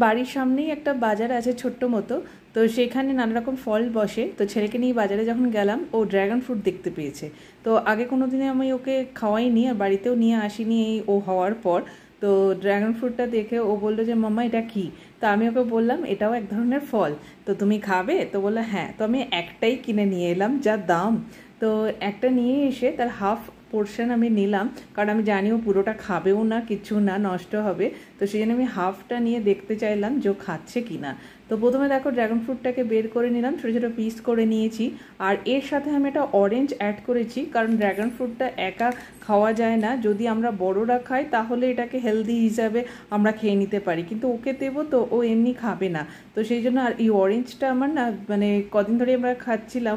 বাড়ির সামনেই একটা বাজার আছে ছোট্ট মতো, তো সেখানে নানা রকম ফল বসে। তো ছেলেকে নিয়ে বাজারে যখন গেলাম, ও ড্র্যাগন ফ্রুট দেখতে পেয়েছে। তো আগে কোনো দিনে আমি ওকে খাওয়াইনি আর বাড়িতেও নিয়ে আসিনি এই ও হওয়ার পর। তো ড্র্যাগন ফ্রুটটা দেখে ও বললো যে মাম্মা এটা কি। তো আমি ওকে বললাম এটাও এক ধরনের ফল, তো তুমি খাবে? তো বললো হ্যাঁ। তো আমি একটাই কিনে নিয়ে এলাম, যা দাম। তো একটা নিয়ে এসে তার হাফ পোর্শন আমি নিলাম, কারণ আমি জানি ও পুরোটা খাবেও না, কিছু না, নষ্ট হবে। তো সেই জন্য আমি হাফটা নিয়ে দেখতে চাইলাম যে ও খাচ্ছে কি না। তো প্রথমে দেখো ড্র্যাগন ফ্রুটটাকে বের করে নিলাম, ছোটো ছোটো পিস করে নিয়েছি। আর এর সাথে আমি একটা অরেঞ্জ অ্যাড করেছি, কারণ ড্র্যাগন ফ্রুটটা একা খাওয়া যায় না। যদি আমরা বড়রা খাই তাহলে এটাকে হেলদি হিসাবে আমরা খেয়ে নিতে পারি, কিন্তু ওকে দেবো তো ও এমনি খাবে না। তো সেই জন্য, আর এই অরেঞ্জটা আমার না মানে কদিন ধরে আমরা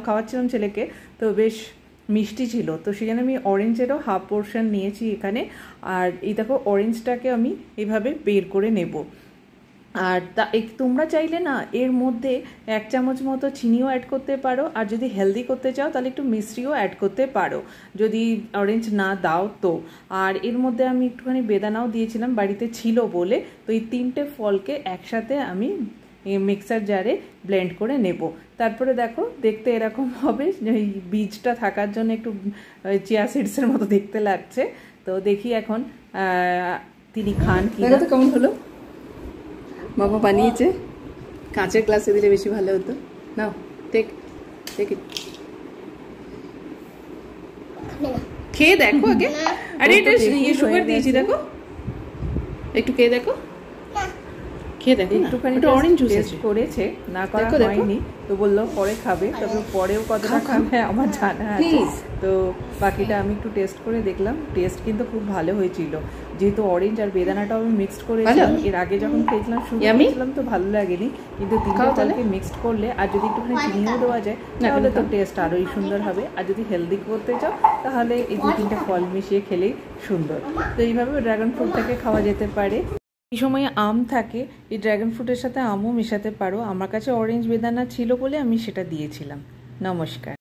খাওয়াচ্ছিলাম ছেলেকে, তো বেশ মিষ্টি ছিল। তো সেই জন্য আমি অরেঞ্জেরও হাফ পোর্শন নিয়েছি এখানে। আর এই দেখো অরেঞ্জটাকে আমি এইভাবে বের করে নেব। আর তোমরা চাইলে না এর মধ্যে 1 চামচ মতো চিনিও অ্যাড করতে পারো, আর যদি হেলদি করতে চাও তাহলে একটু মিষ্টিও অ্যাড করতে পারো, যদি অরেঞ্জ না দাও তো। আর এর মধ্যে আমি একটুখানি বেদানাও দিয়েছিলাম, বাড়িতে ছিল বলে। তো এই 3টে ফলকে একসাথে আমি মিক্সার জারে ব্লেন্ড করে নেব। তারপরে দেখো দেখতে এরকম হবে, এই বীজটা থাকার জন্য একটু চিয়া সিডসের মতো দেখতে লাগছে। তো দেখি এখন তিনি খান কি। কেমন হলো? বাবা বানিয়েছে, কাঁচের গ্লাসে দিলে বেশি ভালো হতো। নাও টেক ইট, খেয়ে দেখো আগে। আরে এটা সুগার দিয়েছি, দেখো একটু খেয়ে দেখো, খেয়ে দেখো। একটুখানি অরেঞ্জ জুস করেছে, না করা হয়নি। তো বললো পরে খাবে, তবে পরেও কতটা খাবে আমার জানা আছে। তো বাকিটা আমি একটু টেস্ট করে দেখলাম, টেস্ট কিন্তু খুব ভালো হয়েছিল। যেহেতু অরেঞ্জ আর বেদানাটাও আমি মিক্সড করেছিলাম, এর আগে যখন খেয়েছিলাম শুরু তো ভালো লাগেনি, কিন্তু 3টে ফলকে মিক্সড করলে আর যদি একটুখানি চিনিও দেওয়া যায় তাহলে তো টেস্ট আরোই সুন্দর হবে। আর যদি হেলদি করতে চাও তাহলে এই 2-3টে ফল মিশিয়ে খেলেই সুন্দর। তো এইভাবে ড্রাগন ফ্রুটটাকে খাওয়া যেতে পারে। এই সময় আম থাকে, এই ড্র্যাগন ফ্রুটের সাথে আমও মেশাতে পারো। আমার কাছে অরেঞ্জ বেদানা ছিল বলে আমি সেটা দিয়েছিলাম। নমস্কার।